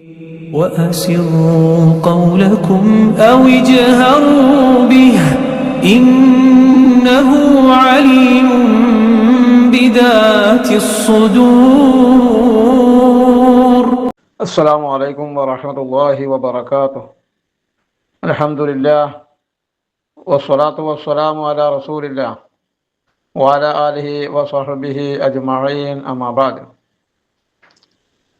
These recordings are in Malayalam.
وأسروا قولكم أو اجهروا به إنه عليم بذات الصدور. السلام عليكم ورحمة الله وبركاته. الحمد لله والصلاة والسلام على رسول الله وعلى آله وصحبه أجمعين، أما بعد.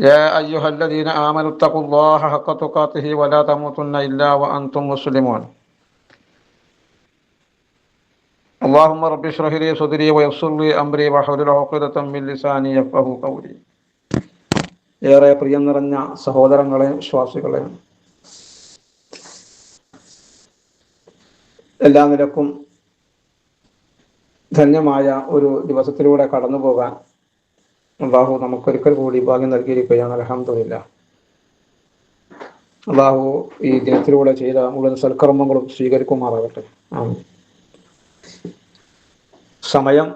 يا أيها الذين آمنوا اتقوا الله حق تقاته ولا تموتن إلا وأنتم مسلمون. اللهم رب اشرح لي صدري ويسر لي أمري واحلل عقدة من لساني يفقهوا قولي. ഏറെ പ്രിയം നിറഞ്ഞ സഹോദരങ്ങളെ, വിശ്വാസികളെ, എല്ലാ നിലക്കും ധന്യമായ ഒരു ദിവസത്തിലൂടെ കടന്നു പോകാൻ അള്ളാഹു നമുക്കൊരിക്കൽ കൂടി ഭാഗ്യം നൽകിയിരിക്കുകയാണ്. അൽഹംദുലില്ലാഹ്. അള്ളാഹു ഈ ദിനത്തിലൂടെ ചെയ്ത മുഴുവൻ സൽക്കർമ്മങ്ങളും സ്വീകരിക്കുമാറാകട്ടെ. സമയം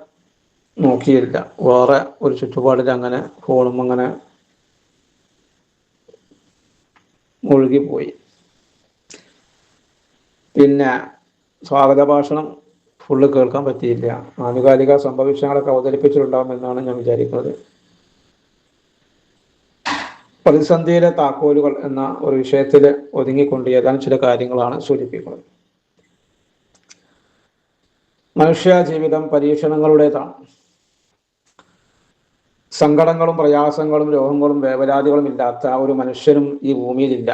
നോക്കിയില്ല, വേറെ ഒരു ചുറ്റുപാടിൽ അങ്ങനെ ഫോണും അങ്ങനെ മുഴുകിപ്പോയി. പിന്നെ സ്വാഗത ഭാഷണം ഫുള്ള് കേൾക്കാൻ പറ്റിയില്ല. ആനുകാലിക സംഭവവിഷയങ്ങളൊക്കെ അവതരിപ്പിച്ചിട്ടുണ്ടാകുമെന്നാണ് ഞാൻ വിചാരിക്കുന്നത്. പ്രതിസന്ധിയിലെ താക്കോലുകൾ എന്ന ഒരു വിഷയത്തിൽ ഒതുങ്ങിക്കൊണ്ട് ഏതാനും ചില കാര്യങ്ങളാണ് സൂചിപ്പിക്കുന്നത്. മനുഷ്യ ജീവിതം പരീക്ഷണങ്ങളുടേതാണ്. സങ്കടങ്ങളും പ്രയാസങ്ങളും രോഗങ്ങളും വേവലാതികളും ഇല്ലാത്ത ഒരു മനുഷ്യനും ഈ ഭൂമിയിലില്ല.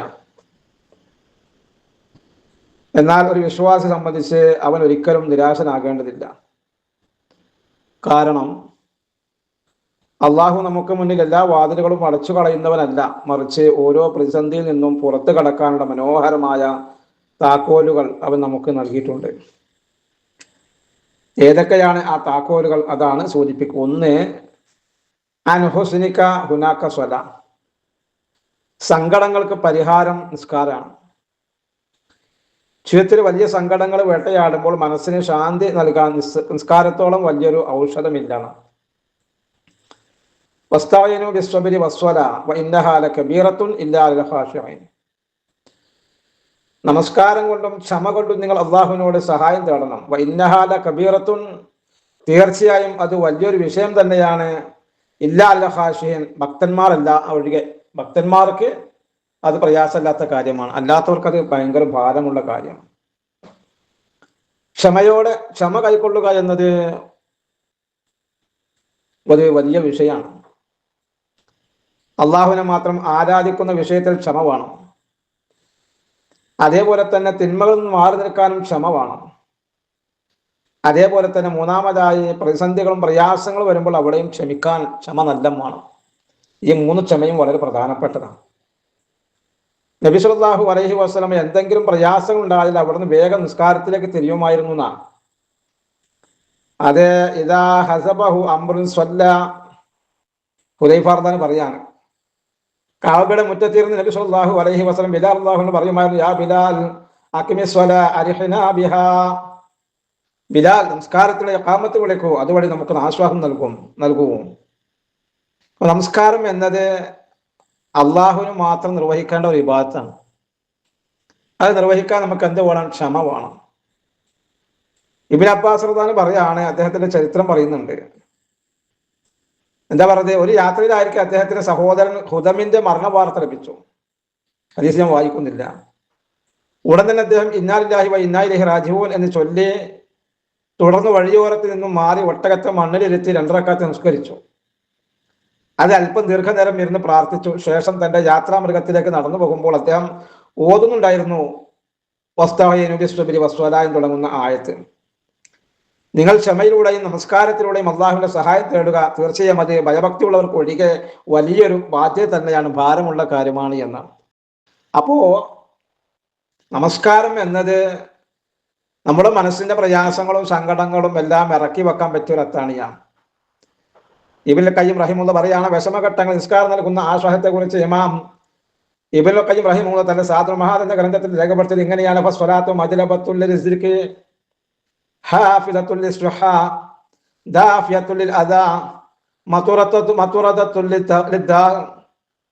എന്നാൽ ഒരു വിശ്വാസി സംബന്ധിച്ച് അവൻ ഒരിക്കലും നിരാശനാകേണ്ടതില്ല. കാരണം അള്ളാഹു നമുക്ക് മുന്നിൽ എല്ലാ വാതിലുകളും അടച്ചു കളയുന്നവനല്ല, മറിച്ച് ഓരോ പ്രതിസന്ധിയിൽ നിന്നും പുറത്തു കടക്കാനുള്ള മനോഹരമായ താക്കോലുകൾ അവൻ നമുക്ക് നൽകിയിട്ടുണ്ട്. ഏതൊക്കെയാണ് ആ താക്കോലുകൾ? അതാണ് സൂചിപ്പിക്കുക. ഒന്ന്, അൻഹുസ്നിക ഹുനാക സ്വല, സങ്കടങ്ങൾക്ക് പരിഹാരം നിസ്കാരമാണ്. ജീവിതത്തിൽ വലിയ സങ്കടങ്ങൾ വേട്ടയാടുമ്പോൾ മനസ്സിന് ശാന്തി നൽകാൻ നിസ്കാരത്തോളം വലിയൊരു ഔഷധമില്ലാണ്. വസ്തഈനു ബിസ്സബ്രി വസ്വല വഇന്നഹാ ലകബീറത്തുൻ ഇല്ലാ അലൽ ഖാശിഈൻ. നമസ്കാരം കൊണ്ടും ക്ഷമ കൊണ്ടും നിങ്ങൾ അള്ളാഹുവിനോട് സഹായം തേടണം. വഇന്നഹാ ലകബീറത്തുൻ, തീർച്ചയായും അത് വലിയൊരു വിഷയം തന്നെയാണ്. ഇല്ലാ അലൽ ഖാശിഈൻ, ഭക്തന്മാരല്ല ഒഴികെ. ഭക്തന്മാർക്ക് അത് പ്രയാസമില്ലാത്ത കാര്യമാണ്, അല്ലാത്തവർക്ക് അത് ഭയങ്കര ഭാരമുള്ള കാര്യമാണ്. ക്ഷമ കൈക്കൊള്ളുക എന്നത് ഒരു വലിയ വിഷയമാണ്. അള്ളാഹുവിനെ മാത്രം ആരാധിക്കുന്ന വിഷയത്തിൽ ക്ഷമ വേണം. അതേപോലെ തന്നെ തിന്മകളിൽ നിന്ന് മാറി നിൽക്കാനും ക്ഷമ വേണം. അതേപോലെ തന്നെ മൂന്നാമതായി പ്രതിസന്ധികളും പ്രയാസങ്ങളും വരുമ്പോൾ അവിടെയും ക്ഷമിക്കാൻ ക്ഷമ നല്ല വേണം. ഈ മൂന്ന് ക്ഷമയും വളരെ പ്രധാനപ്പെട്ടതാണ്. നബി സല്ലല്ലാഹു അലൈഹി വസല്ലം എന്തെങ്കിലും പ്രയാസങ്ങൾ ഉണ്ടായാൽ അവിടുന്ന് വേഗം നിസ്കാരത്തിലേക്ക് തിരിയുമായിരുന്നു എന്നാണ്. അത് ഇദാ ഹസബഹു അംറുൻ സ്വല്ല, ഹുദൈഫ റളിയല്ലാഹു അൻഹു പറയാണ്, കഅബയുടെ മുറ്റത്തിരുന്ന് നബി സല്ലല്ലാഹു അലൈഹി വസല്ലം ബിലാൽ റളിയല്ലാഹു അൻഹു പറയുമായിരുന്നു, യാ ബിലാൽ അഖിമിസ് സ്വലാ അരിഹ്നാ ബിഹാ, ബിലാൽ നമസ്കാരത്തിലെ ഇഖാമത്ത് വിളിക്കൂ, അതുവഴി നമുക്ക് ആശ്വാസം നൽകൂ. നമസ്കാരം എന്നത് അള്ളാഹുവിന് മാത്രം നിർവഹിക്കേണ്ട ഒരു ഇബാദത്താണ്. അത് നിർവഹിക്കാൻ നമുക്ക് എന്ത് വേണം? ക്ഷമ വേണം. ഇബ്നു അബ്ബാസ് റളിയല്ലാഹു അൻഹു പറയാണ്, അദ്ദേഹത്തിന്റെ ചരിത്രം പറയുന്നുണ്ട്. എന്താ പറയുന്നത്? ഒരു യാത്രയിലായിരിക്കും അദ്ദേഹത്തിന്റെ സഹോദരൻ ഹുദമിന്റെ മരണ വാർത്ത ലഭിച്ചു. ഹദീസ് ഞാൻ വായിക്കുന്നില്ല. ഉടൻ തന്നെ അദ്ദേഹം ഇന്നാ ലില്ലാഹി വ ഇന്നാ ഇലൈഹി റാജിഊൻ എന്ന് ചൊല്ലി തുടർന്ന് വഴിയോരത്തിൽ നിന്നും മാറി ഒട്ടകത്തെ മണ്ണിലിരുത്തി 2 റക്അത്ത് നിസ്കരിച്ചു. അത് അല്പം ദീർഘനേരം ഇരുന്ന് പ്രാർത്ഥിച്ചു. ശേഷം തന്റെ യാത്രാമൃഗത്തിലേക്ക് നടന്നു പോകുമ്പോൾ അദ്ദേഹം ഓതുന്നുണ്ടായിരുന്നു വസ്തഈനു ബിസ്സബ്രി വസ്വലാ എന്ന് തുടങ്ങുന്ന ആയത്ത്. നിങ്ങൾ ക്ഷമയിലൂടെയും നമസ്കാരത്തിലൂടെയും അള്ളാഹുവിന്റെ സഹായം തേടുക, തീർച്ചയായും അത് ഭയഭക്തിയുള്ളവർക്ക് ഒഴികെ വലിയൊരു ബാധ്യത തന്നെയാണ്, ഭാരമുള്ള കാര്യമാണ് എന്നാണ്. അപ്പോ നമസ്കാരം എന്നത് നമ്മുടെ മനസ്സിന്റെ പ്രയാസങ്ങളും സങ്കടങ്ങളും എല്ലാം ഇറക്കി വെക്കാൻ പറ്റിയ ഒരു അത്താണിയാണ്. ഇബ്നുൽ ഖയ്യിം റഹിമഹുല്ലാഹ് പറയാണ്, വിഷമഘട്ടങ്ങൾ നിസ്കാരം നൽകുന്ന ആശ്വാസത്തെ കുറിച്ച് ഇമാം ഇബ്നുൽ ഖയ്യിം റഹിമഹുല്ലാഹ് തന്റെ സാദുൽ മഹാദ് എന്ന ഗ്രന്ഥത്തിൽ രേഖപ്പെടുത്തിയത് ഇങ്ങനെയാണ്: ഫസ്വലാത്തു മജ്ലബത്തുൽ ലിസ്രികി ഹാഫിദത്തുൽ ലിസ്റുഹാ ദാഫിയത്തുൽ ലിൽ അദാ മതുറദത്തുൽ ലിദ്ദാ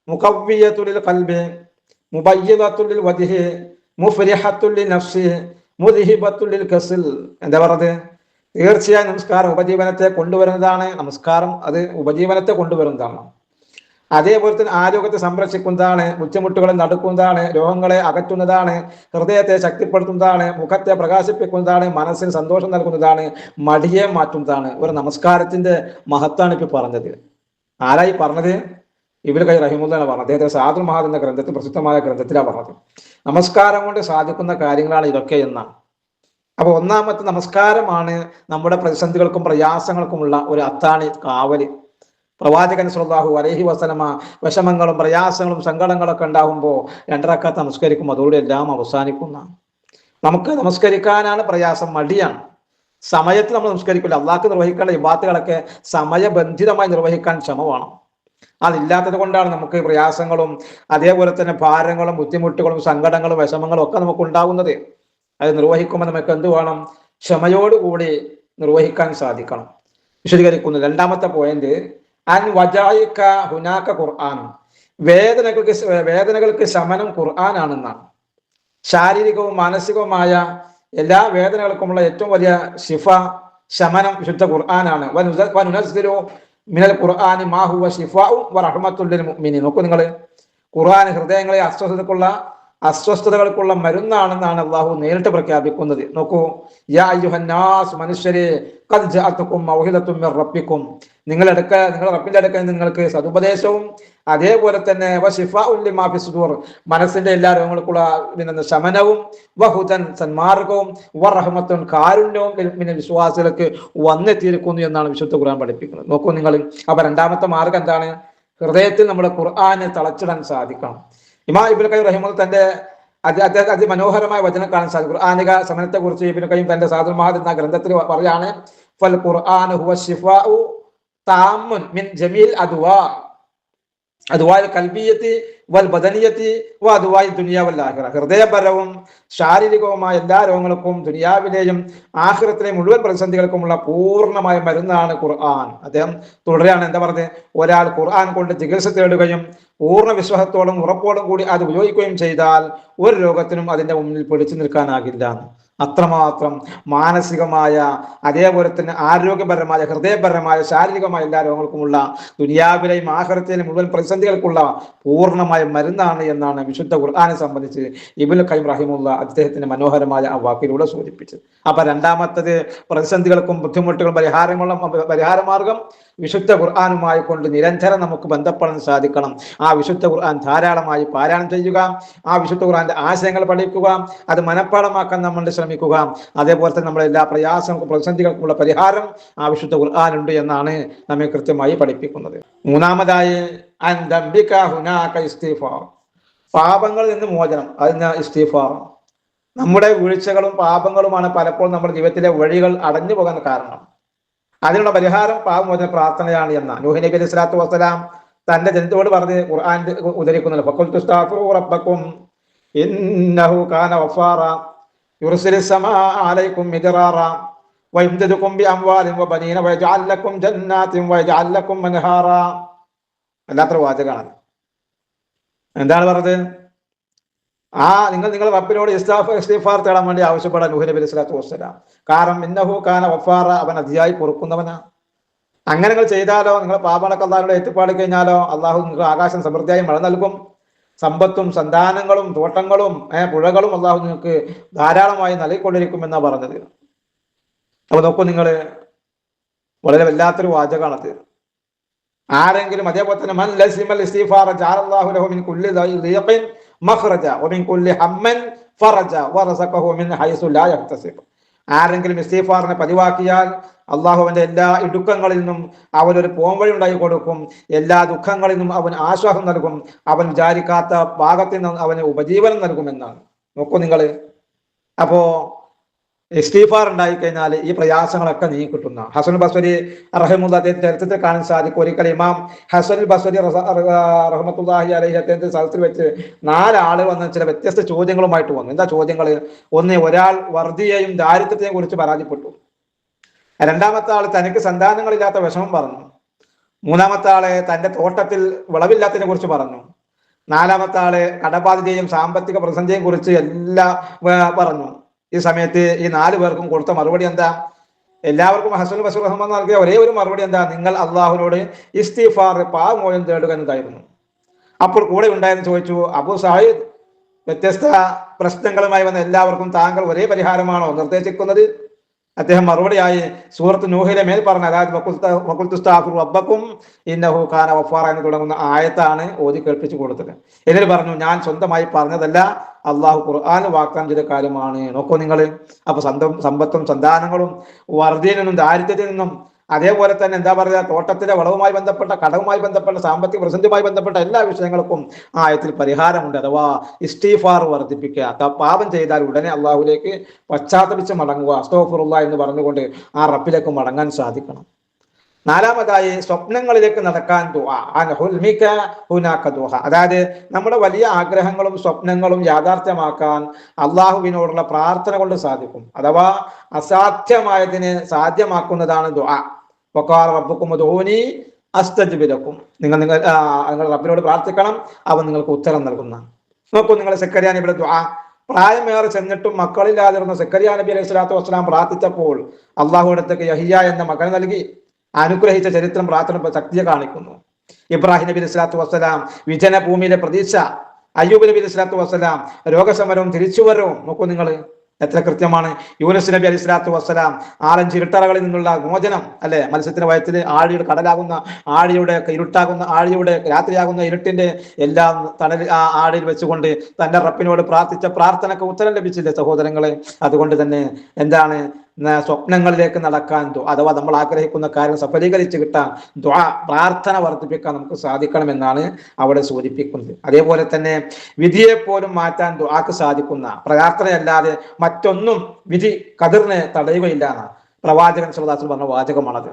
മുഖവ്വിയത്തുൽ ഖൽബി, മുബയ്യിദത്തുൽ വജ്ഹി, മുഫ്രിഹത്തുൽ നഫ്സി, മുദ്ഹിബത്തുൽ കസൽ. എന്താ പറഞ്ഞത്? തീർച്ചയായും നമസ്കാരം ഉപജീവനത്തെ കൊണ്ടുവരുന്നതാണ്. നമസ്കാരം അത് ഉപജീവനത്തെ കൊണ്ടുവരുന്നതാണ്. അതേപോലെ തന്നെ ആരോഗ്യത്തെ സംരക്ഷിക്കുന്നതാണ്, ബുദ്ധിമുട്ടുകളെ നടുക്കുന്നതാണ്, രോഗങ്ങളെ അകറ്റുന്നതാണ്, ഹൃദയത്തെ ശക്തിപ്പെടുത്തുന്നതാണ്, മുഖത്തെ പ്രകാശിപ്പിക്കുന്നതാണ്, മനസ്സിന് സന്തോഷം നൽകുന്നതാണ്, മടിയെ മാറ്റുന്നതാണ്. ഒരു നമസ്കാരത്തിന്റെ മഹത്വമാണ് ഇപ്പൊ പറഞ്ഞത്. ആരായി പറഞ്ഞത്? ഇബ്നു ഖയ്യിം റഹിമഹുല്ലാഹ് പറഞ്ഞത്. അദ്ദേഹത്തെ സാദുൽ മഹാദ് എന്ന ഗ്രന്ഥത്തിൽ, പ്രസിദ്ധമായ ഗ്രന്ഥത്തിലാണ് പറഞ്ഞത്. നമസ്കാരം കൊണ്ട് സാധിക്കുന്ന കാര്യങ്ങളാണ് ഇതൊക്കെ എന്നാണ്. അപ്പൊ ഒന്നാമത്തെ നമസ്കാരമാണ് നമ്മുടെ പ്രതിസന്ധികൾക്കും പ്രയാസങ്ങൾക്കുമുള്ള ഒരു അത്താണി, കാവല്. പ്രവാചകൻ സ്വല്ലല്ലാഹു അലൈഹി വസല്ലമ വിഷമങ്ങളും പ്രയാസങ്ങളും സങ്കടങ്ങളൊക്കെ ഉണ്ടാകുമ്പോൾ 2 റക്അത്ത് നമസ്കരിക്കും, അതോടെ എല്ലാം അവസാനിക്കുന്ന. നമുക്ക് നമസ്കരിക്കാനാണ് പ്രയാസം, മടിയാണ്. സമയത്ത് നമ്മൾ നമസ്കരിക്കില്ല. അള്ളാഹ്ക്ക് നിർവഹിക്കേണ്ട ഇബാദത്തുകളൊക്കെ സമയബന്ധിതമായി നിർവഹിക്കാൻ ക്ഷമ വേണം. അതില്ലാത്തത് കൊണ്ടാണ് നമുക്ക് പ്രയാസങ്ങളും അതേപോലെ തന്നെ ഭാരങ്ങളും ബുദ്ധിമുട്ടുകളും സങ്കടങ്ങളും വിഷമങ്ങളും ഒക്കെ നമുക്ക് ഉണ്ടാകുന്നത്. അത് നിർവഹിക്കുമ്പോൾ നമുക്ക് എന്ത് വേണം? ക്ഷമയോടുകൂടി നിർവഹിക്കാൻ സാധിക്കണം. വിശദീകരിക്കുന്നു. രണ്ടാമത്തെ പോയിന്റ്, അൻ വജായിക ഹുനാക ഖുർആൻ. വേദനകൾക്ക് ശമനം ഖുർആനാണെന്നാണ്. ശാരീരികവും മാനസികവുമായ എല്ലാ വേദനകൾക്കുമുള്ള ഏറ്റവും വലിയ ശിഫ, ശമനം വിശുദ്ധ ഖുർആനാണ്. വനുനസ്സിലു മിനൽ ഖുർആനി മാ ഹുവ ശിഫാഉ വറഹ്മത്തുൽ ലിൽ മുഅ്മിനീൻ. നോക്കൂ നിങ്ങൾ, ഖുർആൻ ഹൃദയങ്ങളെ അസ്വസ്ഥതകൾക്കുള്ള മരുന്നാണെന്നാണ് അള്ളാഹു നേരിട്ട് പ്രഖ്യാപിക്കുന്നത്. നോക്കൂ, യാ അയ്യുഹന്നാസ്, മനുഷ്യരെ, ഖദ് ജഅതുകും മൗഹിദത്തും മിർ റബ്ബിക്കും. നിങ്ങളുടെ റബ്ബിന്റെ അടുക്കൽ നിങ്ങൾക്ക് സതുപദേശവും അതേപോലെ തന്നെ വശിഫാഉൻ ലിമാ ഫിസ്സുദൂർ, മനസ്സിന്റെ എല്ലാ രോഗങ്ങൾക്കുള്ള ശമനവും, വഹുദൻ, സന്മാർഗവും, വറഹ്മത്തുൻ, കാരുണ്യവും മിനൽ വിശ്വാസികൾക്ക് വന്നെത്തിയിരിക്കുന്നു എന്നാണ് വിശുദ്ധ ഖുർആൻ പഠിപ്പിക്കുന്നത്. നോക്കൂ നിങ്ങൾ. അപ്പൊ രണ്ടാമത്തെ മാർഗം എന്താണ്? ഹൃദയത്തിൽ നമ്മുടെ ഖുർആനെ തളച്ചിടാൻ സാധിക്കണം. ഇമാം ഇബ്നു ഖയ്യിം റഹിമഹുല്ലാഹ് തന്റെ അതിമനോഹരമായ വചനം കാണാൻ സാധിക്കും. ഖുർആനിക സമനത്തെ കുറിച്ച് ഇബ്നു ഖയ്യിം തന്റെ സാദുൽ മഹാദ് എന്ന ഗ്രന്ഥത്തിൽ പറയാണ്, ഫൽ ഖുർആനു ഹുവ ശിഫാഉ താമുൻ മിൻ ജമീൽ അദ്വാഇൽ ഖൽബിയ്യത്തി വൽ ബദനിയ്യത്തി വ അദ്വാഇ ദുനിയ വൽ ആഖിറ. ഹൃദയപരവും ശാരീരികവുമായ എല്ലാ രോഗങ്ങൾക്കും ദുനിയാവിലെയും ആഖിറത്തിലെയും മുഴുവൻ പ്രതിസന്ധികൾക്കുമുള്ള പൂർണ്ണമായ മരുന്നാണ് ഖുർആൻ. അദ്ദേഹം തുടരെയാണ് എന്താ പറഞ്ഞത്? ഒരാൾ ഖുർആൻ കൊണ്ട് ചികിത്സ തേടുകയും പൂർണ്ണ വിശ്വാസത്തോടും ഉറപ്പോടും കൂടി അത് ഉപയോഗിക്കുകയും ചെയ്താൽ ഒരു രോഗത്തിനും അതിന്റെ മുന്നിൽ പിടിച്ചു നിൽക്കാനാകില്ല. അത്രമാത്രം മാനസികമായ അതേപോലെ തന്നെ ആരോഗ്യപരമായ ഹൃദയപരമായ ശാരീരികമായ എല്ലാ രോഗങ്ങൾക്കുമുള്ള ദുനിയാവിലെയും ആഖിറത്തിലെയും മുഴുവൻ പ്രതിസന്ധികൾക്കുള്ള പൂർണ്ണമായ മരുന്നാണ് എന്നാണ് വിശുദ്ധ ഖുർആനെ സംബന്ധിച്ച് ഇബ്നു ഖയ്യിം റഹിമഹുല്ലാഹ് അദ്ദേഹത്തിന്റെ മനോഹരമായ ആ വാക്കിലൂടെ സൂചിപ്പിച്ചത്. അപ്പൊ രണ്ടാമത്തത്, പ്രതിസന്ധികൾക്കും ബുദ്ധിമുട്ടുകളും പരിഹാരമാർഗം വിശുദ്ധ ഖുർആനുമായി കൊണ്ട് നിരന്തരം നമുക്ക് ബന്ധപ്പെടാൻ സാധിക്കണം. ആ വിശുദ്ധ ഖുർആൻ ധാരാളമായി പാരായണം ചെയ്യുക, ആ വിശുദ്ധ ഖുർആന്റെ ആശയങ്ങൾ പഠിക്കുക, അത് മനഃപ്പാടമാക്കാൻ നമ്മൾ ശ്രമിക്കുക. അതേപോലെ തന്നെ നമ്മുടെ എല്ലാ പ്രയാസങ്ങൾക്കും പ്രതിസന്ധികൾക്കുമുള്ള പരിഹാരം ആ വിശുദ്ധ ഖുർആനുണ്ട് എന്നാണ് നമ്മെ കൃത്യമായി പഠിപ്പിക്കുന്നത്. മൂന്നാമതായി, അൻ ദംബിക ഹുനാക ഇസ്തിഗ്ഫാർ. പാപങ്ങളിൽ നിന്ന് മോചനം, അതിന് ഇസ്തിഗ്ഫാർ. നമ്മുടെ വീഴ്ചകളും പാപങ്ങളുമാണ് പലപ്പോഴും നമ്മുടെ ജീവിതത്തിലെ വഴികൾ അടഞ്ഞു പോകാൻ കാരണം. അതിനുള്ള പരിഹാരം പാപമോചന പ്രാർത്ഥനയാണ് എന്ന നൂഹ് നബി അലൈഹി സ്വലാത്തു വസ്സലാം തന്റെ ജനത്തോട് പറഞ്ഞ് ഖുർആൻ ഉദ്ധരിക്കുന്നുണ്ട്. ഫഖുൽതു ഇസ്തഗ്ഫിറൂ റബ്ബക്കും ഇന്നഹു കാന ഗഫാറ യുർസിലിസ് സമാഅ അലൈക്കും മിദ്റാറ വയംദദുകും ബിഅംവാലിൻ വബനീന വയജഅൽ ലക്കും ജന്നാത്തിൻ വയജഅൽ ലക്കും അൻഹാറ. അല്ലാത്തൊരു വാചകമാണ്. എന്താണ് പറഞ്ഞത്? നിങ്ങൾ റബ്ബിനോട് ഇസ്തിഗ്ഫാർ തേടാൻ വേണ്ടി ആവശ്യപ്പെടാൻ നൂഹ് നബി അലൈഹി സ്വലാത്തു വസ്സലാം. കാരണം ഇന്നഹു കാന ഗഫാറ, അവൻ അതിയായി പൊറുക്കുന്നവനാ. അങ്ങനെ നിങ്ങൾ ചെയ്താലോ, നിങ്ങൾ പാപങ്ങളൊക്കെ അല്ലാഹുവിനോട് ഏറ്റുപാടി കഴിഞ്ഞാലോ അള്ളാഹു നിങ്ങൾക്ക് ആകാശം സമൃദ്ധിയായി മഴ നൽകും. സമ്പത്തും സന്താനങ്ങളും തോട്ടങ്ങളും പുഴകളും അള്ളാഹു നിങ്ങൾക്ക് ധാരാളമായി നൽകിക്കൊണ്ടിരിക്കുമെന്നാ പറഞ്ഞത്. അപ്പൊ നോക്കൂ നിങ്ങൾ, വളരെ വല്ലാത്തൊരു വാചകമാണത്. ആരെങ്കിലും അതേപോലെ തന്നെ മൻ ലസിമൽ ഇസ്തിഗ്ഫാറ ജഅലല്ലാഹു ലഹു മിൻ കുല്ലി ദീഖിൻ മഖ്റജ വമിൻ കുല്ലി ഹമ്മൻ ഫറജ വറസഖഹു മിൻ ഹൈസു ലാ യഹ്തസിബ്. ആരെങ്കിലും ഇസ്തിഗ്ഫാറിനെ പതിവാക്കിയാൽ അള്ളാഹു അവന്റെ എല്ലാ ഇടുക്കങ്ങളിൽ നിന്നും അവനൊരു പോംവഴി ഉണ്ടായി കൊടുക്കും. എല്ലാ ദുഃഖങ്ങളിൽ നിന്നും അവൻ ആശ്വാസം നൽകും. അവൻ വിചാരിക്കാത്ത ഭാഗത്തിൽ നിന്നും അവന് ഉപജീവനം നൽകുമെന്നാണ്. നോക്കൂ നിങ്ങൾ. അപ്പോ ഇസ്തിഗ്ഫാർ ഉണ്ടായി കഴിഞ്ഞാൽ ഈ പ്രയാസങ്ങളൊക്കെ നീങ്ങി കിട്ടുന്ന ഹസനുൽ ബസ്വരി റഹിമഹുല്ലാഹി ചരിത്രത്തിൽ കാണാൻ സാധിക്കും. ഒരിക്കൽ ഇമാം ഹസനുൽ ബസ്വരി റഹ്മത്തുള്ളാഹി അലൈഹി അദ്ദേഹത്തിന്റെ സ്ഥലത്തിൽ വെച്ച് 4 ആളുകൾ വന്ന് ചില വ്യത്യസ്ത ചോദ്യങ്ങളുമായിട്ട് വന്നു. എന്താ ചോദ്യങ്ങൾ? ഒന്ന്, ഒരാൾ വർദ്ധിയെയും ദാരിദ്ര്യത്തെയും കുറിച്ച് പരാതിപ്പെട്ടു. രണ്ടാമത്തെ ആൾ തനിക്ക് സന്താനങ്ങളില്ലാത്ത വിഷമം പറഞ്ഞു. മൂന്നാമത്തെ ആളെ തന്റെ തോട്ടത്തിൽ വിളവില്ലാത്തതിനെ കുറിച്ച് പറഞ്ഞു. നാലാമത്തെ ആള് കടബാധ്യതയും സാമ്പത്തിക പ്രതിസന്ധിയെയും കുറിച്ച് എല്ലാം പറഞ്ഞു. ഈ സമയത്ത് ഈ 4 പേർക്കും കൊടുത്ത മറുപടി എന്താ? എല്ലാവർക്കും ഹസൻ ബഷീർ റഹ്മാൻ നൽകിയ ഒരേ ഒരു മറുപടി എന്താ? നിങ്ങൾ അള്ളാഹുവിനോട് ഇസ്തിഗ്ഫാർ പാവമോചനം തേടുക എന്നതായിരുന്നു. അപ്പോൾ കൂടെ ഉണ്ടായെന്ന് ചോദിച്ചു, അബൂ സഈദ്, വ്യത്യസ്ത പ്രശ്നങ്ങളുമായി വന്ന എല്ലാവർക്കും താങ്കൾ ഒരേ പരിഹാരമാണോ നിർദ്ദേശിക്കുന്നത്? അദ്ദേഹം മറുപടിയായി സൂറത്ത് നൂഹിലെ മേൽ പറഞ്ഞ, അതായത് റബ്ബക്കും ഇന്നഹു കാന ഗഫാറ എന്ന് തുടങ്ങുന്ന ആയത്താണ് ഓതി കേൾപ്പിച്ചു കൊടുത്തത്. എന്നിട്ട് പറഞ്ഞു, ഞാൻ സ്വന്തമായി പറഞ്ഞതല്ല, അള്ളാഹു ഖുർആൻ വാഗ്ദാനം ചെയ്ത കാര്യമാണ്. നോക്കൂ നിങ്ങൾ. അപ്പൊ സമ്പത്തും സന്താനങ്ങളും വർദ്ധയിൽ നിന്നും ദാരിദ്ര്യത്തിൽ നിന്നും അതേപോലെ തന്നെ എന്താ പറയുക, തോട്ടത്തിലെ വളവുമായി ബന്ധപ്പെട്ട, കടവുമായി ബന്ധപ്പെട്ട, സാമ്പത്തിക പ്രതിസന്ധിയുമായി ബന്ധപ്പെട്ട എല്ലാ വിഷയങ്ങൾക്കും ആയത്തിൽ പരിഹാരമുണ്ട്. അഥവാ ഇസ്തിഗ്ഫാർ വർദ്ധിപ്പിക്കുക. പാപം ചെയ്താൽ ഉടനെ അള്ളാഹുലേക്ക് പശ്ചാത്തപിച്ച് മടങ്ങുക, അസ്തഗ്ഫിറുല്ലാഹ് എന്ന് പറഞ്ഞുകൊണ്ട് ആ റബ്ബിലേക്ക് മടങ്ങാൻ സാധിക്കണം. നാലാമതായി സ്വപ്നങ്ങളിലേക്ക് നടക്കാൻ ദുആ. അതായത് നമ്മുടെ വലിയ ആഗ്രഹങ്ങളും സ്വപ്നങ്ങളും യാഥാർത്ഥ്യമാക്കാൻ അള്ളാഹുവിനോടുള്ള പ്രാർത്ഥന കൊണ്ട് സാധിക്കും. അഥവാ അസാധ്യമായതിനെ സാധ്യമാക്കുന്നതാണ് ദുആ. വഖാല റബ്ബുക്കും ഉദ്ഊനി അസ്തജിബ് ലക്കും. നിങ്ങൾ റബ്ബിനോട് പ്രാർത്ഥിക്കണം, അവൻ നിങ്ങൾക്ക് ഉത്തരം നൽകുന്ന. നോക്കൂ നിങ്ങൾ, സക്കറിയ നബിയുടെ ദുആ. പ്രായമേറെ ചെന്നിട്ടും മക്കളില്ലാതിരുന്ന സക്കറിയ നബി അലൈഹി സ്വലാത്തു വസ്സലാം പ്രാർത്ഥിച്ചപ്പോൾ അള്ളാഹു അടുത്തേക്ക് യഹിയ എന്ന മകൻ നൽകി അനുഗ്രഹിച്ച ചരിത്രം പ്രാർത്ഥന ശക്തിയെ കാണിക്കുന്നു. ഇബ്രാഹിം നബി അലൈഹി സ്വലാത്തു വസ്സലാം വിജന ഭൂമിയിലെ പ്രതീക്ഷ, അയ്യൂബ് നബി അലൈഹി സ്വലാത്തു വസ്സലാം രോഗശമനവും തിരിച്ചുവരവും. നോക്കൂ നിങ്ങൾ, എത്ര കൃത്യമാണ്. യൂനുസ് നബി അലൈഹി സ്വലാത്തു വസ്സലാം 6 ഇരുട്ടറകളിൽ നിന്നുള്ള മോചനം, അല്ലെ? മത്സ്യത്തിന്റെ വയറ്റിൽ ആഴിയുടെ കടലാകുന്ന ആഴിയുടെ ഇരുട്ടാകുന്ന ആഴിയുടെ രാത്രിയാകുന്ന ഇരുട്ടിന്റെ എല്ലാം തണൽ ആ ആഴിയിൽ വെച്ചുകൊണ്ട് തന്റെ റബ്ബിനോട് പ്രാർത്ഥിച്ച പ്രാർത്ഥനക്ക് ഉത്തരം ലഭിച്ചില്ലേ സഹോദരങ്ങളെ? അതുകൊണ്ട് തന്നെ എന്താണ് സ്വപ്നങ്ങളിലേക്ക് നടക്കാൻ, അഥവാ നമ്മൾ ആഗ്രഹിക്കുന്ന കാര്യം സഫലീകരിച്ച് കിട്ടാൻ ദുആ, പ്രാർത്ഥന വർദ്ധിപ്പിക്കാൻ നമുക്ക് സാധിക്കണമെന്നാണ് അവിടെ സൂചിപ്പിക്കുന്നത്. അതേപോലെ തന്നെ വിധിയെപ്പോലും മാറ്റാൻ ദുആക്ക് സാധിക്കുന്ന പ്രാർത്ഥനയല്ലാതെ മറ്റൊന്നും വിധി കതിറിനെ തടയുകയില്ല എന്നാണ് പ്രവാചകൻ സ്വല്ലല്ലാഹു അലൈഹി വസല്ലം പറഞ്ഞ വാചകമാണത്.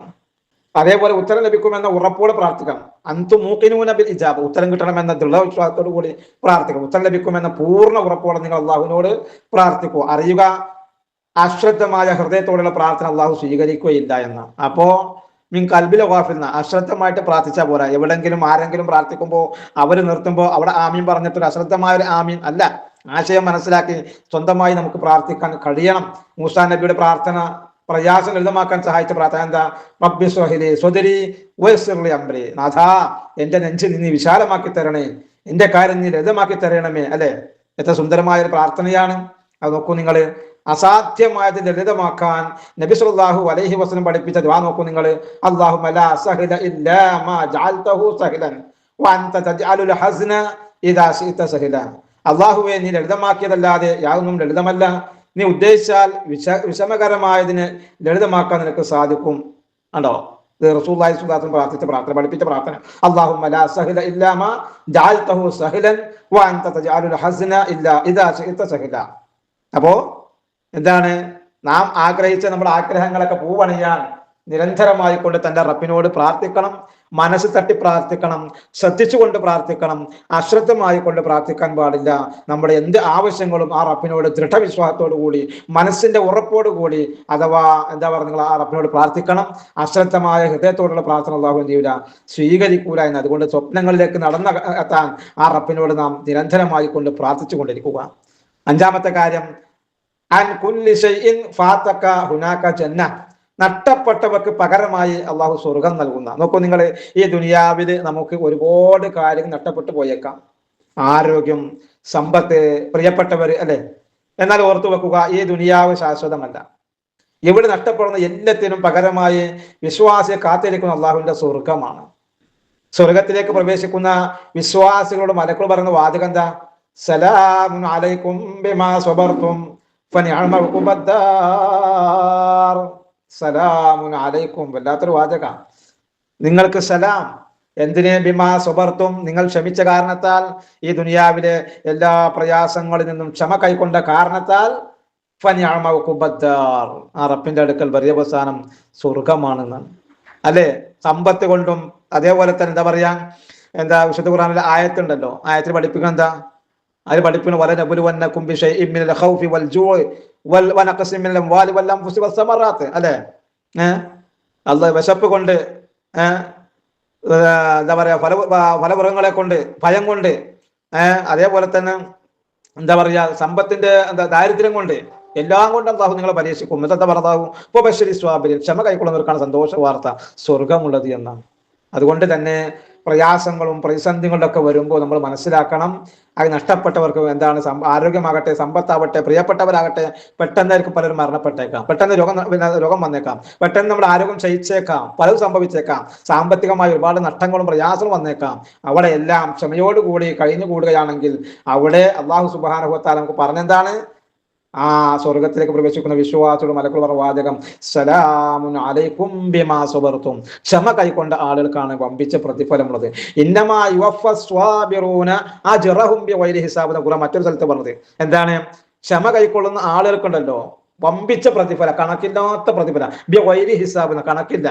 അതേപോലെ ഉത്തരം ലഭിക്കുമെന്ന ഉറപ്പോടെ പ്രാർത്ഥിക്കണം. അന്തും മൂഖിനൂന ബിൽ ഇജാബ, ഉത്തരം കിട്ടണമെന്ന ദൃഢവിശ്വാസത്തോടു കൂടി പ്രാർത്ഥിക്കണം. ഉത്തരം ലഭിക്കുമെന്ന പൂർണ്ണ ഉറപ്പോടെ നിങ്ങൾ അള്ളാഹുവിനോട് പ്രാർത്ഥിക്കൂ. അറിയുക, അശ്രദ്ധമായ ഹൃദയത്തോടുള്ള പ്രാർത്ഥന അള്ളാഹു സ്വീകരിക്കുകയില്ല എന്നാണ്. അപ്പോ മീൻ കൽബിലെ വാഫിൽ അശ്രദ്ധമായിട്ട് പ്രാർത്ഥിച്ചാൽ പോരാ. എവിടെങ്കിലും ആരെങ്കിലും പ്രാർത്ഥിക്കുമ്പോൾ അവർ നിർത്തുമ്പോൾ അവിടെ ആമീൻ പറഞ്ഞിട്ട് അശ്രദ്ധമായ ഒരു ആമീൻ അല്ല. ആശയം മനസ്സിലാക്കി സ്വന്തമായി നമുക്ക് പ്രാർത്ഥിക്കാൻ കഴിയണം. മൂസാ നബിയുടെ പ്രാർത്ഥന പ്രയാസം ലളിതമാക്കാൻ സഹായിച്ച പ്രാർത്ഥന എന്താ? റബ്ബി സ്വഹിലി സ്വദരി വയസ്സിർലി അംരി. നാഥാ, എന്റെ നെഞ്ചിൽ നീ വിശാലമാക്കി തരണേ, എന്റെ കാര്യം നീ ലളിതമാക്കി തരണമേ. അല്ലെ? എത്ര സുന്ദരമായ ഒരു പ്രാർത്ഥനയാണ് അത്. നോക്കൂ നിങ്ങൾ, അസാധ്യമായത് ലളിതമാക്കാൻ നബി സല്ലല്ലാഹു അലൈഹി വസല്ലം പഠിപ്പിച്ച ദുആ നോക്കൂ നിങ്ങൾ. അല്ലാഹുമ്മ ലാ സഹല ഇല്ലാ മാ ജഅൽതഹു സഹലൻ വഅൻത തജ്അലുൽ ഹസ്ന ഇദാ ശിഅത സഹല. അല്ലാഹുവേ, നീ ലളിതമാക്കിയതല്ലാതെ യാതൊന്നും ലളിതമല്ല. നീ ഉദ്ദേശിച്ചാൽ വിഷമകരമായതിന് ലളിതമാക്കാൻ നിനക്ക് സാധിക്കും. ആണോ? ഇത് റസൂലുള്ളാഹി സ്വല്ലല്ലാഹു അലൈഹി വസല്ലം പ്രാർത്ഥിച്ച പ്രാർത്ഥന, പഠിപ്പിച്ച പ്രാർത്ഥന. അല്ലാഹുമ്മ ലാ സഹല ഇല്ലാ മാ ജഅൽതഹു സഹലൻ വഅൻത തജ്അലുൽ ഹസ്ന ഇദാ ശിഅത സഹല. അപ്പോ എന്താണ്? നാം ആഗ്രഹിച്ച നമ്മുടെ ആഗ്രഹങ്ങളൊക്കെ പൂവണിയാൻ നിരന്തരമായി കൊണ്ട് തന്റെ റബ്ബിനോട് പ്രാർത്ഥിക്കണം. മനസ്സ് തട്ടി പ്രാർത്ഥിക്കണം, ശ്രദ്ധിച്ചുകൊണ്ട് പ്രാർത്ഥിക്കണം, അശ്രദ്ധമായി കൊണ്ട് പ്രാർത്ഥിക്കാൻ പാടില്ല. നമ്മുടെ എന്ത് ആവശ്യങ്ങളും ആ റബ്ബിനോട് ദൃഢവിശ്വാസത്തോടു കൂടി, മനസ്സിന്റെ ഉറപ്പോടു കൂടി, അഥവാ എന്താ പറയുക, നിങ്ങൾ ആ റബ്ബിനോട് പ്രാർത്ഥിക്കണം. അശ്രദ്ധമായ ഹൃദയത്തോടുള്ള പ്രാർത്ഥന അല്ലാഹു എന്ത് ചെയ്യൂല, സ്വീകരിക്കൂല എന്ന്. അതുകൊണ്ട് സ്വപ്നങ്ങളിലേക്ക് നടന്നെത്താൻ ആ റബ്ബിനോട് നാം നിരന്തരമായി കൊണ്ട് പ്രാർത്ഥിച്ചു കൊണ്ടിരിക്കുക. അഞ്ചാമത്തെ കാര്യം, അൻ കുല്ലി ശൈഇൻ ഫാതക ഹുനാക ജന്ന. നഷ്ടപ്പെട്ടവർക്ക് പകരമായി അള്ളാഹു സ്വർഗം നൽകുന്ന. നോക്കൂ നിങ്ങൾ, ഈ ദുനിയാവിൽ നമുക്ക് ഒരുപാട് കാര്യങ്ങൾ നഷ്ടപ്പെട്ടു പോയേക്കാം. ആരോഗ്യം, സമ്പത്ത്, പ്രിയപ്പെട്ടവർ, അല്ലെ? എന്നാൽ ഓർത്തു വെക്കുക, ഈ ദുനിയാവ് ശാശ്വതമല്ല. ഇവിടെ നഷ്ടപ്പെടുന്ന എല്ലാത്തിനും പകരമായി വിശ്വാസിയെ കാത്തിരിക്കുന്ന അള്ളാഹുവിന്റെ സ്വർഗമാണ്. സ്വർഗത്തിലേക്ക് പ്രവേശിക്കുന്ന വിശ്വാസികളോട് മലക്കുകൾ പറയുന്ന വാചകം എന്താ? സലാമുൻ അലൈക്കും ബിമാ സ്വബർതും ഫനിഅമ ഉഖബദ്ദാർ. സലാമുൻ അലൈക്കും, വല്ലാത്തൊരു വാചക. നിങ്ങൾക്ക് സലാം. എന്തിനെ? ബിമാ സ്വബർതും, നിങ്ങൾ ക്ഷമിച്ച കാരണത്താൽ, ഈ ദുനിയാവിലെ എല്ലാ പ്രയാസങ്ങളിൽ നിന്നും ക്ഷമ കൈക്കൊണ്ട കാരണത്താൽ. ഫനിഅമ ഉഖബദ്ദാർ, ആ റബ്ബിന്റെ അടുക്കൽ പര്യവസാനം സ്വർഗമാണെന്നാണ്. അല്ലെ? സമ്പത്ത് കൊണ്ടും അതേപോലെ തന്നെ എന്താ പറയാ, വിശുദ്ധ ഖുർആനിലെ ആയത്തുണ്ടല്ലോ, ആയത്തിൽ പഠിപ്പിക്കുക എന്താ? അതിൽ പഠിപ്പിക്കുന്ന വല നബുലുവന്നകും ബിശൈഇൻ മിനൽ ഖൗഫി വൽ ജൂഇ വനഖസിൻ മിനൽ അംവാലി വൽ അൻഫുസി വസ്സമറാത്ത്. അല്ലേ? അല്ലാഹ് വിശപ്പ് കൊണ്ട്, എന്താ പറയാ, ഫലവൃഗങ്ങളെ കൊണ്ട്, ഭയം കൊണ്ട്, അതേപോലെ തന്നെ എന്താ പറയാ, സമ്പത്തിന്റെ ദാരിദ്ര്യം കൊണ്ട് എല്ലാം കൊണ്ടും അള്ളാഹു നിങ്ങളെ പരീക്ഷിക്കും. എന്നിട്ട് ഭർത്താവും ഇപ്പൊ ബഷരി സ്വാബിൽ ക്ഷമ കൈക്കൊള്ളുന്നവർക്കാണ് സന്തോഷ വാർത്ത സ്വർഗമുള്ളത് എന്നാണ്. അതുകൊണ്ട് തന്നെ പ്രയാസങ്ങളും പ്രതിസന്ധികളും ഒക്കെ വരുമ്പോൾ നമ്മൾ മനസ്സിലാക്കണം, അത് നഷ്ടപ്പെട്ടവർക്ക് എന്താണ് ആരോഗ്യമാകട്ടെ, സമ്പത്താവട്ടെ, പ്രിയപ്പെട്ടവരാകട്ടെ, പെട്ടെന്നായിരിക്കും പലരും മരണപ്പെട്ടേക്കാം, പെട്ടെന്ന് രോഗം വന്നേക്കാം, പെട്ടെന്ന് നമ്മുടെ ആരോഗ്യം ക്ഷയിച്ചേക്കാം, പലതും സംഭവിച്ചേക്കാം, സാമ്പത്തികമായി ഒരുപാട് നഷ്ടങ്ങളും പ്രയാസങ്ങളും വന്നേക്കാം. അവിടെ എല്ലാം ക്ഷമയോടുകൂടി കഴിഞ്ഞുകൂടുകയാണെങ്കിൽ അവിടെ അള്ളാഹു സുബ്ഹാനഹു വ തആല നമുക്ക് പറഞ്ഞെന്താണ്, സ്വർഗത്തിലേക്ക് പ്രവേശിക്കുന്ന വിശ്വാസിയുടെ മലക്കുകൾ പറഞ്ഞ വാചകം സലാമുൻ അലൈക്കും ബിമാ സബർതും, ക്ഷമ കൈക്കൊണ്ട ആളുകൾക്കാണ് വമ്പിച്ച പ്രതിഫലമുള്ളത്. ഇന്നമാ യുവഫ്ഫസ് സ്വാബിറൂന അജ്റഹും ബിഗൈരി ഹിസാബ് എന്ന ഖുർആൻ മറ്റൊരു സ്ഥലത്ത് പറഞ്ഞത് എന്താണ്, ക്ഷമ കൈക്കൊള്ളുന്ന ആളുകൾക്കുണ്ടല്ലോ വമ്പിച്ച പ്രതിഫലം, കണക്കില്ലാത്ത പ്രതിഫലം, ബിഗൈരി ഹിസാബ് എന്ന കണക്കില്ല,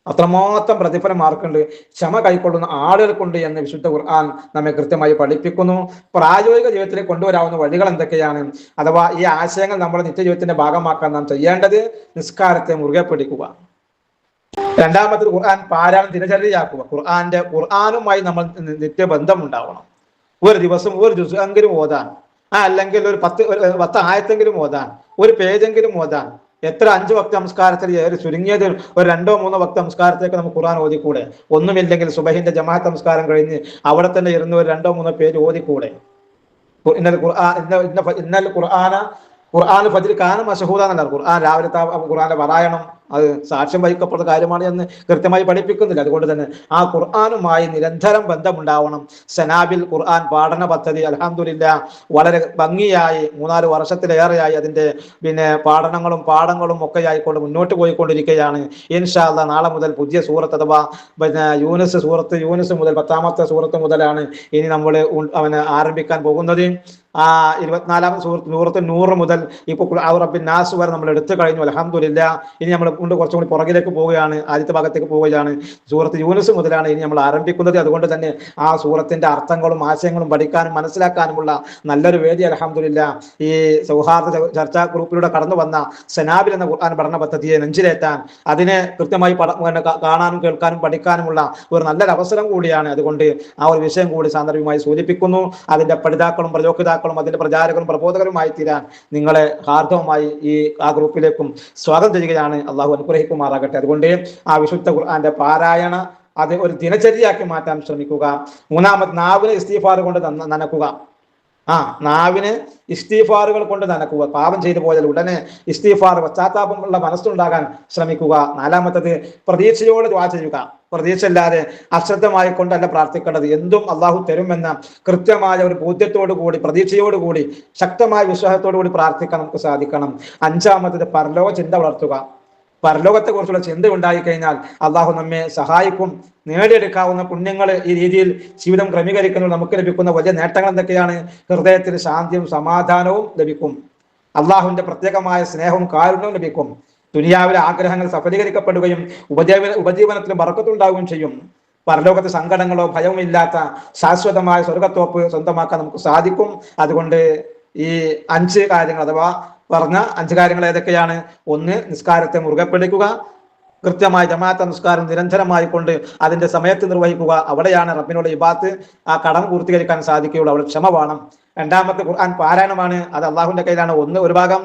അത്രമാത്രം പ്രതിഫലം ആർക്കുണ്ട്, ക്ഷമ കൈക്കൊള്ളുന്ന ആളുകൾക്കുണ്ട് എന്ന് വിശുദ്ധ ഖുർആൻ നമ്മെ കൃത്യമായി പഠിപ്പിക്കുന്നു. പ്രായോഗിക ജീവിതത്തിലേക്ക് കൊണ്ടുവരാവുന്ന വഴികൾ എന്തൊക്കെയാണ്, അഥവാ ഈ ആശയങ്ങൾ നമ്മുടെ നിത്യജീവിതത്തിന്റെ ഭാഗമാക്കാൻ നാം ചെയ്യേണ്ടത്, നിസ്കാരത്തെ മുറുകെ പിടിക്കുക. രണ്ടാമത്തത് ഖുർആൻ പാരായണം ദിനചര്യയാക്കുക. ഖുർആനുമായി നമ്മൾ നിത്യബന്ധം ഉണ്ടാവണം. ഒരു ദിവസം ഒരു ജുസ്എങ്കിലും ഓതാൻ, അല്ലെങ്കിൽ ഒരു 10 ആയത്തെങ്കിലും ഓതാൻ, ഒരു പേജെങ്കിലും ഓതാൻ. എത്ര 5 വക്ത നമസ്കാരത്തിൽ ചുരുങ്ങിയത് ഒരു 2-3 വക്ത നമസ്കാരത്തേക്ക് നമുക്ക് ഖുർആൻ ഓതിക്കൂടെ? ഒന്നുമില്ലെങ്കിൽ സുബഹിന്റെ ജമാഅത്ത് നമസ്കാരം കഴിഞ്ഞ് അവിടെ തന്നെ ഇരുന്ന് ഒരു 2-3 പേജ് ഓതിക്കൂടെ? ഇന്നൽ ഖുർആൻ ഫജ്ർ കാന മശ്ഹൂദ എന്നല്ല, ഖുർആൻ രാവിലത്തെ ഖുർആന്റെ പാരായണം അത് സാക്ഷ്യം വഹിക്കപ്പെടുന്ന കാര്യമാണ് എന്ന് കൃത്യമായി പഠിപ്പിക്കുന്നില്ല. അതുകൊണ്ട് തന്നെ ആ ഖുർആനുമായി നിരന്തരം ബന്ധമുണ്ടാവണം. സനാബിൽ ഖുർആൻ പഠന പദ്ധതി അൽഹംദുലില്ലാ വളരെ ഭംഗിയായി 3-4 വർഷത്തിലേറെയായി അതിന്റെ പഠനങ്ങളും പാഠങ്ങളും ഒക്കെ ആയിക്കൊണ്ട് മുന്നോട്ട് പോയിക്കൊണ്ടിരിക്കുകയാണ്. ഇൻഷാ അല്ലാഹ് നാളെ മുതൽ പുതിയ സൂറത്ത് അഥവാ യൂനുസ് മുതൽ 10ാമത്തെ സൂറത്ത് മുതലാണ് ഇനി നമ്മൾ ആരംഭിക്കാൻ പോകുന്നത്. 24ാമത്തെ സൂറത്ത് നൂറ് മുതൽ ഇപ്പോൾ റബ്ബിൻ നാസ് വരെ നമ്മൾ എടുത്തു കഴിഞ്ഞു അൽഹംദുലില്ലാ. ഇനി നമ്മൾ കുറച്ചും കൂടി പുറകിലേക്ക് പോവുകയാണ്, ആദ്യത്തെ ഭാഗത്തേക്ക് പോവുകയാണ്. സൂറത്ത് യൂനുസ് മുതലാണ് ഇനി നമ്മൾ ആരംഭിക്കുന്നത്. അതുകൊണ്ട് തന്നെ ആ സൂറത്തിന്റെ അർത്ഥങ്ങളും ആശയങ്ങളും പഠിക്കാനും മനസ്സിലാക്കാനുമുള്ള നല്ലൊരു വേദി അൽഹംദുലില്ലാ ഈ സൗഹാർദ്ദ ചർച്ചാ ഗ്രൂപ്പിലൂടെ കടന്നു വന്ന സനാബിൽ എന്ന ഖുർആൻ പഠന പദ്ധതിയെ നെഞ്ചിലേറ്റാൻ, അതിനെ കൃത്യമായി കാണാനും കേൾക്കാനും പഠിക്കാനുമുള്ള ഒരു നല്ലൊരു അവസരം കൂടിയാണ്. അതുകൊണ്ട് ആ ഒരു വിഷയം കൂടി സാന്ദർഭികമായി സൂചിപ്പിക്കുന്നു. അതിന്റെ പഠിതാക്കളും പ്രചോദിതാക്കളും അതിന്റെ പ്രചാരകരും പ്രബോധകരുമായി തീരാൻ നിങ്ങളെ ഹാർദവമായി ആ ഗ്രൂപ്പിലേക്കും സ്വാഗതം ചെയ്യുകയാണ്. അള്ളാഹു അനുഗ്രഹിക്കുമാറാകട്ടെ. അതുകൊണ്ട് ആ വിശുദ്ധ ഖുർആന്റെ പാരായണ അത് ഒരു ദിനചര്യയാക്കി മാറ്റാൻ ശ്രമിക്കുക. മൂന്നാമത് നാവിനെ ഇസ്തിഗ്ഫാർ കൊണ്ട് നനക്കുക. നാവിന് ഇസ്തിഗ്ഫാറുകൾ കൊണ്ട് നനക്കുക. പാപം ചെയ്തു പോയാൽ ഉടനെ ഇസ്തിഗ്ഫാർ, പശ്ചാത്താപമുള്ള മനസ്സുണ്ടാകാൻ ശ്രമിക്കുക. നാലാമത്തത് പ്രതീക്ഷയോടെ ദുആ ചെയ്യുക. പ്രതീക്ഷയില്ലാതെ അശ്രദ്ധമായി കൊണ്ടല്ല പ്രാർത്ഥിക്കേണ്ടത്. എന്തും അള്ളാഹു തരുമെന്ന കൃത്യമായ ഒരു ബോധ്യത്തോടു കൂടി, പ്രതീക്ഷയോടുകൂടി, ശക്തമായ വിശ്വാസത്തോടു കൂടി പ്രാർത്ഥിക്കാൻ നമുക്ക് സാധിക്കണം. അഞ്ചാമത്തത് പരലോക ചിന്ത വളർത്തുക. പരലോകത്തെ കുറിച്ചുള്ള ചിന്ത ഉണ്ടായിക്കഴിഞ്ഞാൽ അള്ളാഹു നമ്മെ സഹായിക്കും. നേടിയെടുക്കാവുന്ന പുണ്യങ്ങൾ ഈ രീതിയിൽ ജീവിതം ക്രമീകരിക്കുന്നത് നമുക്ക് ലഭിക്കുന്ന വലിയ നേട്ടങ്ങൾ എന്തൊക്കെയാണ്? ഹൃദയത്തിന് ശാന്തിയും സമാധാനവും ലഭിക്കും. അള്ളാഹുവിന്റെ പ്രത്യേകമായ സ്നേഹവും കാരുണ്യവും ലഭിക്കും. ദുനിയാവിലെ ആഗ്രഹങ്ങൾ സഫലീകരിക്കപ്പെടുകയും ഉപജീവനത്തിലും ബർക്കത്തുണ്ടാവുകയും ചെയ്യും. പരലോകത്തെ സങ്കടങ്ങളോ ഭയവും ഇല്ലാത്ത ശാശ്വതമായ സ്വർഗത്തോപ്പ് സ്വന്തമാക്കാൻ നമുക്ക് സാധിക്കും. അതുകൊണ്ട് ഈ 5 കാര്യങ്ങൾ അഥവാ പറഞ്ഞ 5 കാര്യങ്ങൾ ഏതൊക്കെയാണ്? 1, നിസ്കാരത്തെ മുറുകെ പിടിക്കുക. കൃത്യമായ ജമാഅത്ത് നിസ്കാരം നിരന്തരമായി കൊണ്ട് അതിന്റെ സമയത്ത് നിർവഹിക്കുക. അവിടെയാണ് റബ്ബിനോട് ഇബാദത്ത്, ആ കടം പൂർത്തീകരിക്കാൻ സാധിക്കുകയുള്ളൂ. അവിടെ ക്ഷമ വേണം. രണ്ടാമത്തെ ഖുർആൻ പാരായണമാണ്. അത് അള്ളാഹുവിന്റെ കയ്യിലാണ്. ഒരു ഭാഗം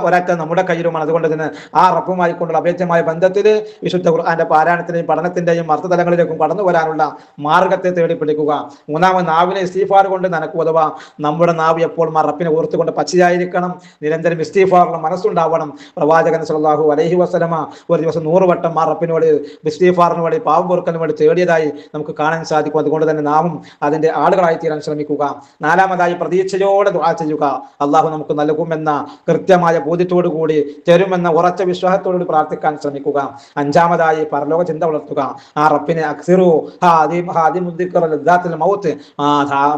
ഒരറ്റം നമ്മുടെ കയ്യിലുമാണ്. അതുകൊണ്ട് തന്നെ ആ റബ്ബുമായി കൊണ്ടുള്ള അഭേദ്യമായ ബന്ധത്തിൽ വിശുദ്ധ ഖുർആന്റെ പാരായണത്തിന്റെയും പഠനത്തിന്റെയും അർത്ഥതലങ്ങളിലേക്കും കടന്നു വരാനുള്ള മാർഗത്തെ തേടി പിടിക്കുക. മൂന്നാമത് നാവിനെ ഇസ്തിഗ്ഫാർ കൊണ്ട് നനക്കുക. അഥവാ നമ്മുടെ നാവ് എപ്പോഴും ആ റബ്ബിനെ ഓർത്തുകൊണ്ട് പച്ചയായിരിക്കണം. നിരന്തരം ഇസ്തിഗ്ഫാറുള്ള മനസ്സുണ്ടാവണം. പ്രവാചകൻ സല്ലല്ലാഹു അലൈഹി വസല്ലമ ഒരു ദിവസം 100 വട്ടം ആ റബ്ബിനോട് ഇസ്തിഗ്ഫാറിന് വേണ്ടി, പാവം പൊറുക്കലിന് വേണ്ടി തേടിയതായി നമുക്ക് കാണാൻ സാധിക്കും. അതുകൊണ്ട് തന്നെ നാവും അതിന്റെ ആളുകളായി തീരാൻ ശ്രമിക്കുക. നാലാമതായി പ്രതീക്ഷയോടെ ദുആ ചെയ്യുക. അള്ളാഹു നമുക്ക് നൽകുമെന്ന കൃത്യമായ ബോധ്യത്തോടു കൂടി, തരുമെന്ന ഉറച്ച വിശ്വാസത്തോടുകൂടി പ്രാർത്ഥിക്കാൻ ശ്രമിക്കുക. അഞ്ചാമതായി പരലോക ചിന്ത വളർത്തുക. ആ റബ്ബിനെ അക്സിറു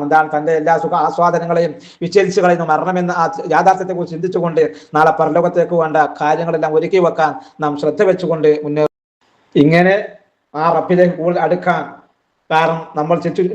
എന്താണ് തന്റെ എല്ലാ സുഖ ആസ്വാദനങ്ങളെയും വിച്ഛേദിച്ചു കളയുന്ന മരണമെന്ന ആ യാഥാർത്ഥ്യത്തെ കുറിച്ച് ചിന്തിച്ചുകൊണ്ട് നാളെ പരലോകത്തേക്ക് വേണ്ട കാര്യങ്ങളെല്ലാം ഒരുക്കി വെക്കാൻ നാം ശ്രദ്ധ വെച്ചുകൊണ്ട് ഇങ്ങനെ ആ റബ്ബിലേക്ക് കൂടുതൽ അടുക്കാൻ. കാരണം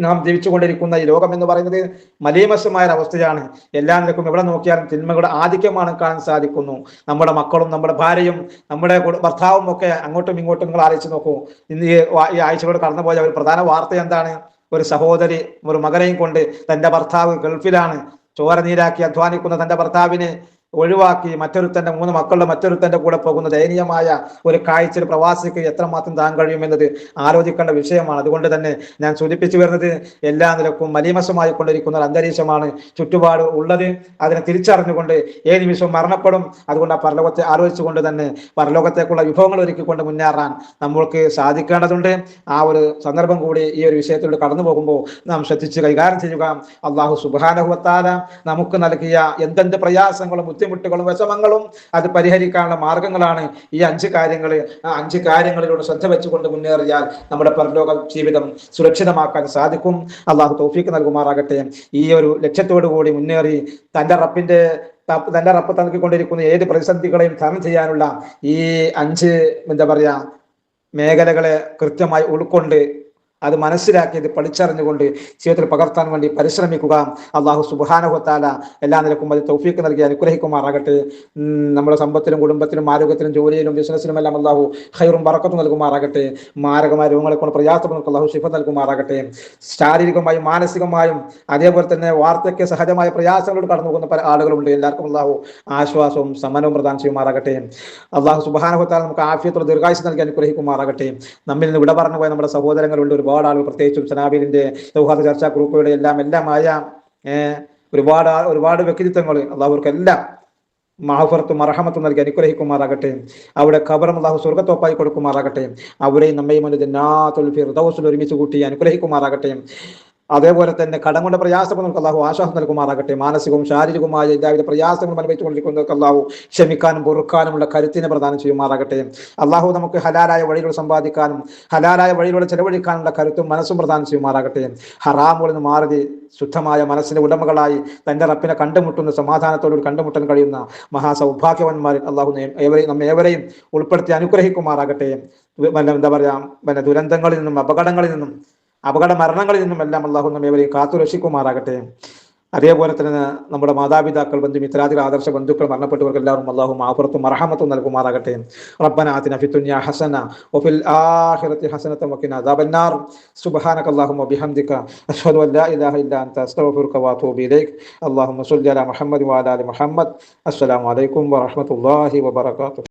നാം ജീവിച്ചുകൊണ്ടിരിക്കുന്ന ഈ ലോകം എന്ന് പറയുന്നത് മലീമസമായ അവസ്ഥയാണ്. എല്ലാ നിലക്കും എവിടെ നോക്കിയാലും തിന്മകളുടെ ആധിക്യമാണ് കാണാൻ സാധിക്കുന്നു. നമ്മുടെ മക്കളും നമ്മുടെ ഭാര്യയും നമ്മുടെ ഭർത്താവും ഒക്കെ അങ്ങോട്ടും ഇങ്ങോട്ടും നിങ്ങൾ ആലോചിച്ച് നോക്കൂ. ഇന്ന് ഈ ആഴ്ചകളോട് കടന്നുപോയ ഒരു പ്രധാന വാർത്ത എന്താണ്? ഒരു സഹോദരി ഒരു മകനെയും കൊണ്ട് തന്റെ ഭർത്താവ് ഗൾഫിലാണ്, ചോര നീരാക്കി അധ്വാനിക്കുന്ന തന്റെ ഭർത്താവിനെ ഒഴിവാക്കി മറ്റൊരുത്തന്റെ 3 മക്കളുടെ മറ്റൊരുത്തന്റെ കൂടെ പോകുന്ന ദയനീയമായ ഒരു കാഴ്ച ഒരു പ്രവാസിക്ക് എത്രമാത്രം താൻ കഴിയുമെന്നത് ആലോചിക്കേണ്ട വിഷയമാണ്. അതുകൊണ്ട് തന്നെ ഞാൻ സൂചിപ്പിച്ചു വരുന്നത് എല്ലാ നിലക്കും മലീമസമായി കൊണ്ടിരിക്കുന്ന ഒരു അന്തരീക്ഷമാണ് ചുറ്റുപാട് ഉള്ളത്. അതിനെ തിരിച്ചറിഞ്ഞുകൊണ്ട് ഏത് നിമിഷവും മരണപ്പെടും. അതുകൊണ്ട് ആ പരലോകത്തെ ആലോചിച്ചുകൊണ്ട് തന്നെ പരലോകത്തേക്കുള്ള വിഭവങ്ങൾ ഒരുക്കിക്കൊണ്ട് മുന്നേറാൻ നമ്മൾക്ക് സാധിക്കേണ്ടതുണ്ട്. ആ ഒരു സന്ദർഭം കൂടി ഈ ഒരു വിഷയത്തിലൂടെ കടന്നു പോകുമ്പോൾ നാം ശ്രദ്ധിച്ച് കൈകാര്യം ചെയ്യുക. അള്ളാഹു സുബ്ഹാനഹു വ തആല നമുക്ക് നൽകിയ എന്തെന്ത് പ്രയാസങ്ങളും ബുദ്ധിമുട്ടുകളും വിഷമങ്ങളും അത് പരിഹരിക്കാനുള്ള മാർഗങ്ങളാണ് ഈ 5 കാര്യങ്ങൾ. ആ 5 കാര്യങ്ങളിലൂടെ ശ്രദ്ധ വെച്ചുകൊണ്ട് മുന്നേറിയാൽ നമ്മുടെ പരലോക ജീവിതം സുരക്ഷിതമാക്കാൻ സാധിക്കും. അള്ളാഹു തൗഫീഖ് നൽകുമാറാകട്ടെ. ഈ ഒരു ലക്ഷ്യത്തോടു കൂടി മുന്നേറി തന്റെ റബ്ബ് നൽകിക്കൊണ്ടിരിക്കുന്ന ഏത് പ്രതിസന്ധികളെയും തരണം ചെയ്യാനുള്ള ഈ 5 എന്താ പറയാ മേഖലകളെ കൃത്യമായി ഉൾക്കൊണ്ട് അത് മനസ്സിലാക്കിയത് പഠിച്ചറിഞ്ഞുകൊണ്ട് ജീവിതത്തിൽ പകർത്താൻ വേണ്ടി പരിശ്രമിക്കുക. അള്ളാഹു സുബ്ഹാനഹു വ തആല എല്ലാ നിലക്കും അത് തൗഫീഖ് നൽകി അനുഗ്രഹിക്കുമാറാകട്ടെ. നമ്മുടെ സമ്പത്തിലും കുടുംബത്തിലും ആരോഗ്യത്തിലും ജോലിയിലും ബിസിനസ്സിലും എല്ലാം അള്ളാഹു ഖൈറും ബറക്കത്തും നൽകുമാറാകട്ടെ. മാരകമായ രോഗങ്ങളെ കൊണ്ട് പ്രയാസപ്പെടുന്ന അള്ളാഹു ശിഫ നൽകുമാറാകട്ടെ. ശാരീരികമായും മാനസികമായും അതേപോലെ തന്നെ വാർദ്ധക്യ സഹജമായ പ്രയാസങ്ങളോട് കടന്നു പോകുന്ന പല ആളുകളുണ്ട്. എല്ലാവർക്കും അള്ളാഹു ആശ്വാസവും സമ്മാനവും പ്രദാനം ചെയ്യുമാറാകട്ടെ. അള്ളാഹു സുബ്ഹാനഹു വ തആല നമുക്ക് ആഫിയത്തുള്ള ദീർഘായുസ്സ് നൽകി അനുഗ്രഹിക്കുമാറാകട്ടെ. നമ്മിൽ നിന്ന് വിട പറഞ്ഞു പോയ നമ്മുടെ സഹോദരങ്ങളുണ്ട് ഒരുപാട് ആളുകൾ, പ്രത്യേകിച്ചും സനാബിലിന്റെ സൗഹാർദ്ദ ചർച്ചാ ഗ്രൂപ്പുകളുടെ എല്ലാമായ ഒരുപാട് വ്യക്തിത്വങ്ങൾ അള്ളാഹുവർക്കെല്ലാം മഹഫറത്തും മർഹമത്തും നൽകി അനുഗ്രഹിക്കുമാറാകട്ടെ. അവിടെ ഖബറും അള്ളാഹു സ്വർഗ്ഗത്തോപ്പായി കൊടുക്കുമാറാകട്ടെ. അവിടെയും നമ്മയും ജന്നാത്തുൽ ഫിർദൗസിൽ ഒരുമിച്ച് കൂട്ടി അനുഗ്രഹിക്കുമാറാകട്ടെ. അതേപോലെ തന്നെ കടം കൊണ്ട് പ്രയാസപ്പെടുന്നവർക്ക് അള്ളാഹു ആശ്വാസം നൽകുമാറാകട്ടെ. മാനസികവും ശാരീരികവുമായ എല്ലാവിധ പ്രയാസങ്ങളും അനുഭവിച്ചുകൊണ്ടിരിക്കുന്നവർക്ക് അള്ളാഹു ക്ഷമിക്കാനും പൊറുക്കാനുമുള്ള കരുത്തിനെ പ്രദാനം ചെയ്യുമാറാകട്ടെ. അള്ളാഹു നമുക്ക് ഹലാലായ വഴിയിലൂടെ സമ്പാദിക്കാനും ഹലാലായ വഴിയിലൂടെ ചെലവഴിക്കാനുള്ള കരുത്തും മനസ്സും പ്രദാനം ചെയ്യുമാറാകട്ടെ. ഹറാമുകളിൽ നിന്ന് മാറി ശുദ്ധമായ മനസ്സിന്റെ ഉടമകളായി തന്റെ റബ്ബിനെ കണ്ടുമുട്ടുന്ന സമാധാനത്തോടുകൂടി കണ്ടുമുട്ടാൻ കഴിയുന്ന മഹാസൗഭാഗ്യവാന്മാരിൽ അള്ളാഹു നമ്മേവരെയും ഉൾപ്പെടുത്തി അനുഗ്രഹിക്കുമാറാകട്ടെ. എന്താ പറയാ ദുരന്തങ്ങളിൽ നിന്നും അപകട മരണങ്ങളിൽ നിന്നും എല്ലാം അള്ളാഹു നമ്മേവരെയും കാത്തു രക്ഷിക്കുമാറാകട്ടെ. അതേപോലെ തന്നെ നമ്മുടെ മാതാപിതാക്കൾ, ബന്ധുമിത്രാദികൾ, ആദർശ ബന്ധുക്കൾ മരണപ്പെട്ടവർക്ക് എല്ലാവരും അള്ളാഹു മഗ്ഫിറത്തും മർഹമത്തും നൽകുമാറാകട്ടെ. റബ്ബനാ ആതിനാ ഫിദ്ദുനിയാ ഹസന വഫിൽ ആഖിറതി ഹസനത വഖിനാ അദാബന്നാർ. സുബ്ഹാനകല്ലാഹുമ്മ വബിഹംദിക അഷ്ഹദു അൻ ലാ ഇലാഹ ഇല്ലാ അൻത അസ്തഗ്ഫിറുക വഅതൂബു ഇലൈക്. അല്ലാഹുമ്മ സ്വല്ലി അലാ മുഹമ്മദ് വഅലാ ആലി മുഹമ്മദ്. അസ്സലാമു അലൈക്കും വറഹ്മത്തുള്ളാഹി വബറകാതുഹു.